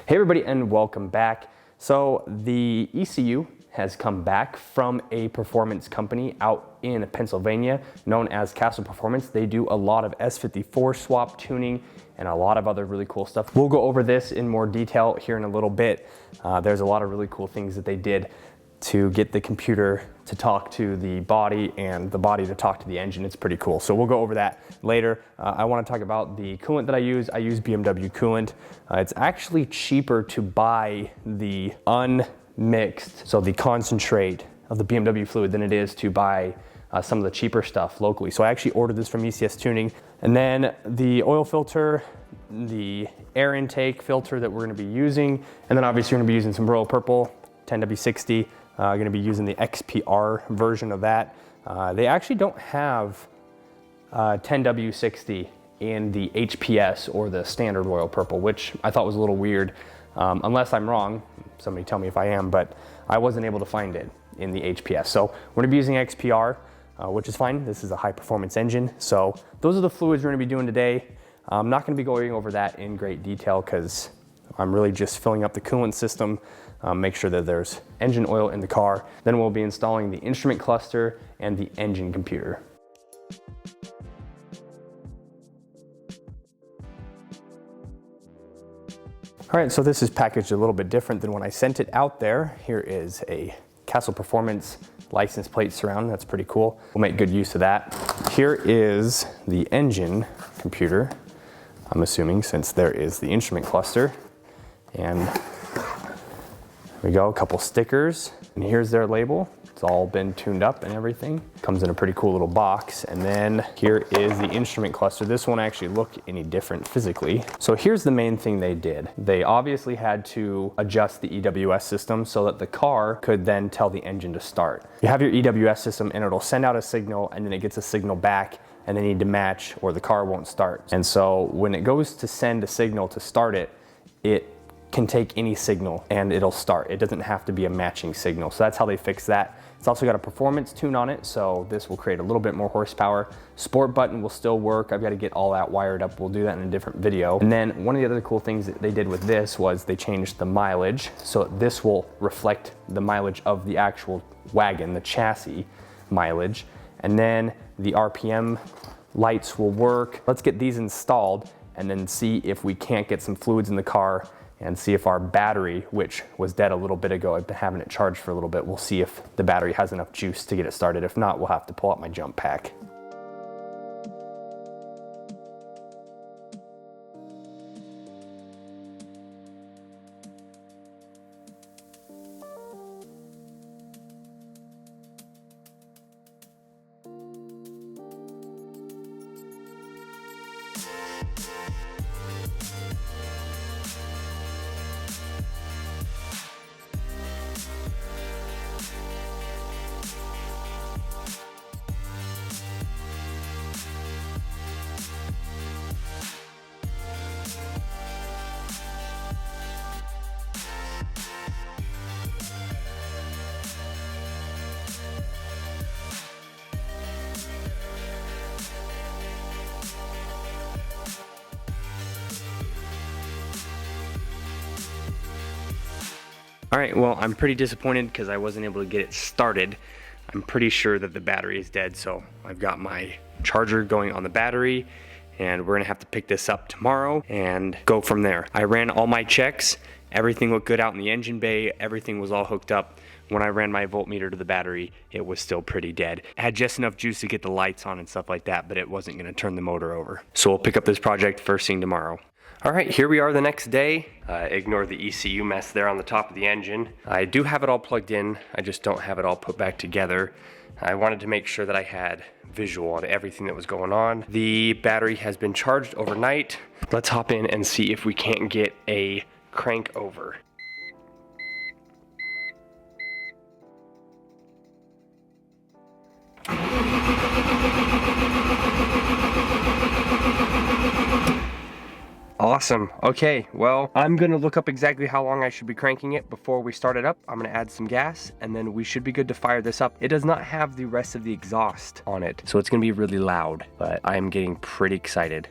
Hey everybody, and welcome back. So the ECU has come back from a performance company out in Pennsylvania known as Kassel Performance. They do a lot of S54 swap tuning and a lot of other really cool stuff. We'll go over this in more detail here in a little bit. There's a lot of really cool things that they did to get the computer to talk to the body and the body to talk to the engine. It's pretty cool. So we'll go over that later. I want to talk about the coolant that I use. I use BMW coolant. It's actually cheaper to buy the unmixed, so the concentrate of the BMW fluid, than it is to buy some of the cheaper stuff locally. So I actually ordered this from ECS Tuning. And then the oil filter, the air intake filter that we're going to be using, and then obviously we're going to be using some Royal Purple 10W60. Going to be using the XPR version of that. They actually don't have 10W60 in the HPS or the standard Royal Purple, which I thought was a little weird. Unless I'm wrong, somebody tell me if I am, but I wasn't able to find it in the HPS. So we're gonna be using XPR, which is fine. This is a high performance engine. So those are the fluids we're gonna be doing today. I'm not gonna be going over that in great detail because I'm really just filling up the coolant system, make sure that there's engine oil in the car. Then we'll be installing the instrument cluster and the engine computer. All right, so this is packaged a little bit different than when I sent it out there. Here is a Kassel Performance license plate surround. That's pretty cool. We'll make good use of that. Here is the engine computer, I'm assuming, since there is the instrument cluster. And there we go, a couple stickers. And here's their label. It's all been tuned up and everything. Comes in a pretty cool little box. And then here is the instrument cluster. This won't actually look any different physically. So here's the main thing they did. They obviously had to adjust the EWS system so that the car could then tell the engine to start. You have your EWS system and it'll send out a signal and then it gets a signal back and they need to match or the car won't start. And so when it goes to send a signal to start it, it can take any signal and it'll start. It doesn't have to be a matching signal. So that's how they fix that. It's also got a performance tune on it, so this will create a little bit more horsepower. Sport button will still work. I've got to get all that wired up. We'll do that in a different video. And then one of the other cool things that they did with this was they changed the mileage. So this will reflect the mileage of the actual wagon, the chassis mileage. And then the RPM lights will work. Let's get these installed and then see if we can't get some fluids in the car and see if our battery, which was dead a little bit ago, I've been having it charged for a little bit, we'll see if the battery has enough juice to get it started. If not, we'll have to pull out my jump pack. All right, well, I'm pretty disappointed because I wasn't able to get it started. I'm pretty sure that the battery is dead, so I've got my charger going on the battery, and we're gonna have to pick this up tomorrow and go from there. I ran all my checks. Everything looked good out in the engine bay. Everything was all hooked up. When I ran my voltmeter to the battery, it was still pretty dead. It had just enough juice to get the lights on and stuff like that, but it wasn't gonna turn the motor over. So we'll pick up this project first thing tomorrow. All right, here we are the next day. Ignore the ECU mess there on the top of the engine. I do have it all plugged in. I just don't have it all put back together. I wanted to make sure that I had visual on everything that was going on. The battery has been charged overnight. Let's hop in and see if we can't get a crank over. Awesome. Okay, well, I'm gonna look up exactly how long I should be cranking it before we start it up. I'm gonna add some gas and then we should be good to fire this up. It does not have the rest of the exhaust on it, so it's gonna be really loud, but I'm getting pretty excited.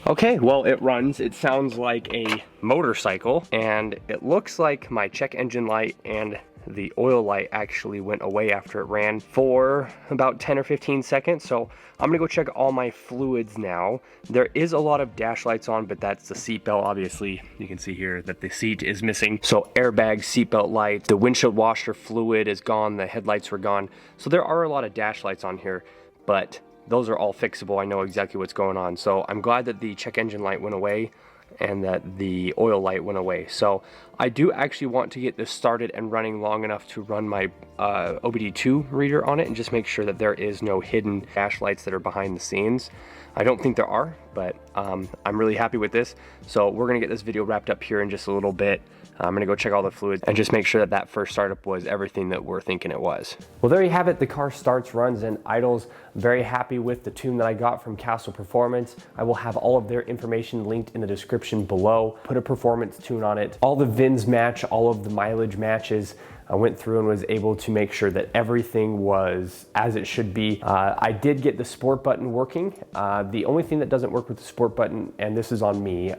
Okay, well, it runs. It sounds like a motorcycle, and it looks like my check engine light and the oil light actually went away after it ran for about 10 or 15 seconds. So I'm gonna go check all my fluids now. There is a lot of dash lights on, but that's the seatbelt. Obviously, you can see here that the seat is missing. So airbag, seatbelt lights, the windshield washer fluid is gone, the headlights were gone. So there are a lot of dash lights on here, but those are all fixable. I know exactly what's going on. So I'm glad that the check engine light went away and that the oil light went away. So I do actually want to get this started and running long enough to run my OBD2 reader on it and just make sure that there is no hidden dash lights that are behind the scenes. I don't think there are, but I'm really happy with this. So we're gonna get this video wrapped up here in just a little bit. I'm gonna go check all the fluids and just make sure that that first startup was everything that we're thinking it was. Well, there you have it. The car starts, runs, and idles. Very happy with the tune that I got from Kassel Performance. I will have all of their information linked in the description below. Put a performance tune on it. All the VINs match, all of the mileage matches. I went through and was able to make sure that everything was as it should be. I did get the sport button working. The only thing that doesn't work with the sport button, and this is on me,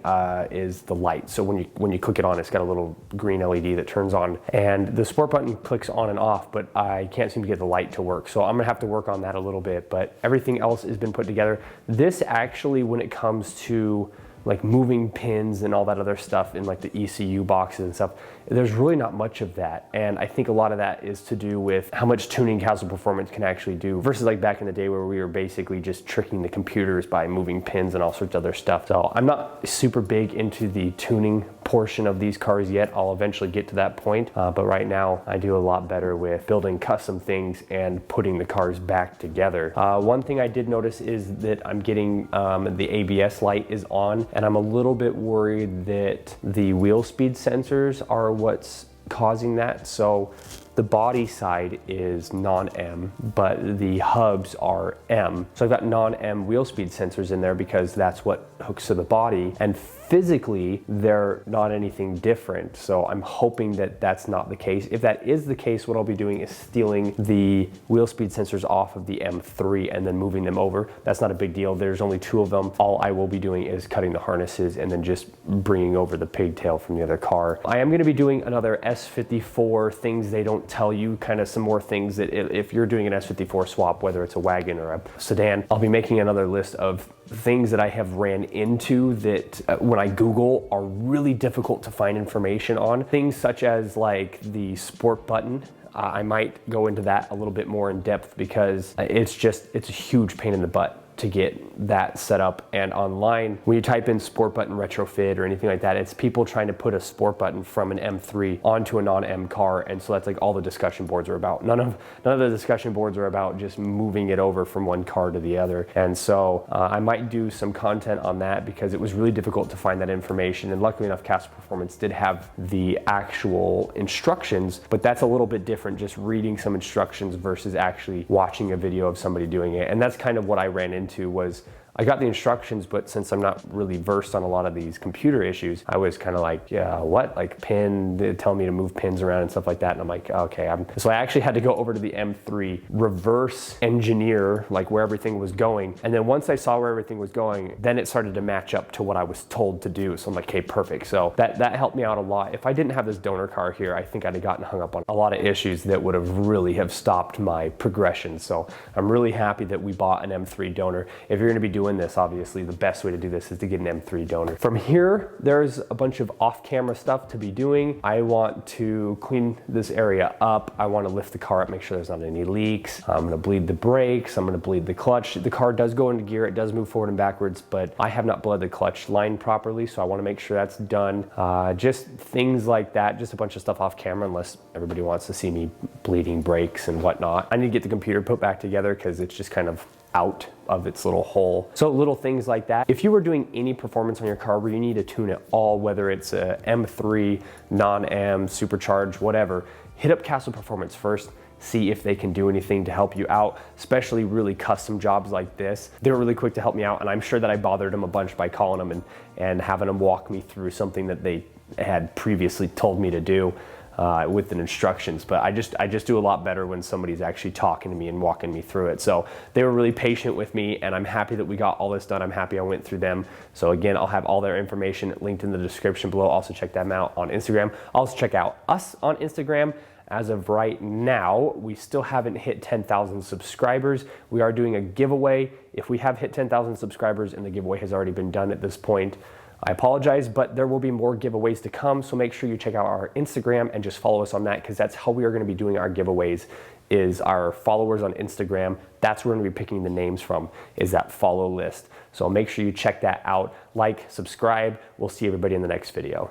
is the light. So when you click it on, it's got a little green LED that turns on, and the sport button clicks on and off, but I can't seem to get the light to work. So I'm gonna have to work on that a little bit, but everything else has been put together. This actually, when it comes to like moving pins and all that other stuff in like the ECU boxes and stuff, there's really not much of that. And I think a lot of that is to do with how much tuning Kassel Performance can actually do versus like back in the day where we were basically just tricking the computers by moving pins and all sorts of other stuff. So I'm not super big into the tuning portion of these cars yet. I'll eventually get to that point, but right now I do a lot better with building custom things and putting the cars back together. One thing I did notice is that I'm getting the ABS light is on, and I'm a little bit worried that the wheel speed sensors are what's causing that. So the body side is non-M, but the hubs are M. So I've got non-M wheel speed sensors in there because that's what hooks to the body, and physically they're not anything different. So I'm hoping that that's not the case. If that is the case, what I'll be doing is stealing the wheel speed sensors off of the M3 and then moving them over. That's not a big deal. There's only 2 of them. All I will be doing is cutting the harnesses and then just bringing over the pigtail from the other car. I am gonna be doing another S54 things they don't tell you, kind of some more things that if you're doing an S54 swap, whether it's a wagon or a sedan, I'll be making another list of things that I have ran into that when I Google are really difficult to find information on. Things such as like the sport button. I might go into that a little bit more in depth because it's a huge pain in the butt to get that set up. And online, when you type in sport button retrofit or anything like that, it's people trying to put a sport button from an M3 onto a non-M car. And so that's like all the discussion boards are about. None of the discussion boards are about just moving it over from one car to the other. And so I might do some content on that because it was really difficult to find that information. And luckily enough, Kassel Performance did have the actual instructions, but that's a little bit different, just reading some instructions versus actually watching a video of somebody doing it. And that's kind of what I ran into. Was I got the instructions, but since I'm not really versed on a lot of these computer issues, I was kind of like, yeah, what? Like pin, they tell me to move pins around and stuff like that. And I'm like, okay. So I actually had to go over to the M3, reverse engineer like where everything was going. And then once I saw where everything was going, then it started to match up to what I was told to do. So I'm like, okay, perfect. So that helped me out a lot. If I didn't have this donor car here, I think I'd have gotten hung up on a lot of issues that would have really stopped my progression. So I'm really happy that we bought an M3 donor. If you're gonna be doing this, obviously the best way to do this is to get an M3 donor. From here, there's a bunch of off-camera stuff to be doing. I want to clean this area up. I want to lift the car up, make sure there's not any leaks. I'm gonna bleed the brakes. I'm gonna bleed the clutch. The car does go into gear. It does move forward and backwards, but I have not bled the clutch line properly, so I want to make sure that's done. Just things like that, just a bunch of stuff off camera, unless everybody wants to see me bleeding brakes and whatnot. I need to get the computer put back together because it's just kind of out of its little hole. So little things like that. If you were doing any performance on your car where you need to tune it all, whether it's a M3, non-M, supercharged, whatever, hit up Kassel Performance first. See if they can do anything to help you out, especially really custom jobs like this. They were really quick to help me out, and I'm sure that I bothered them a bunch by calling them and having them walk me through something that they had previously told me to do. with the instructions, but I just do a lot better when somebody's actually talking to me and walking me through it. So they were really patient with me, and I'm happy that we got all this done. I'm happy I went through them. So again, I'll have all their information linked in the description below. Also check them out on Instagram. Also check out us on Instagram. As of right now, we still haven't hit 10,000 subscribers. We are doing a giveaway. If we have hit 10,000 subscribers and the giveaway has already been done at this point, I apologize, but there will be more giveaways to come. So make sure you check out our Instagram and just follow us on that, because that's how we are going to be doing our giveaways, is our followers on Instagram. That's where we're going to be picking the names from, is that follow list. So make sure you check that out. Like, subscribe. We'll see everybody in the next video.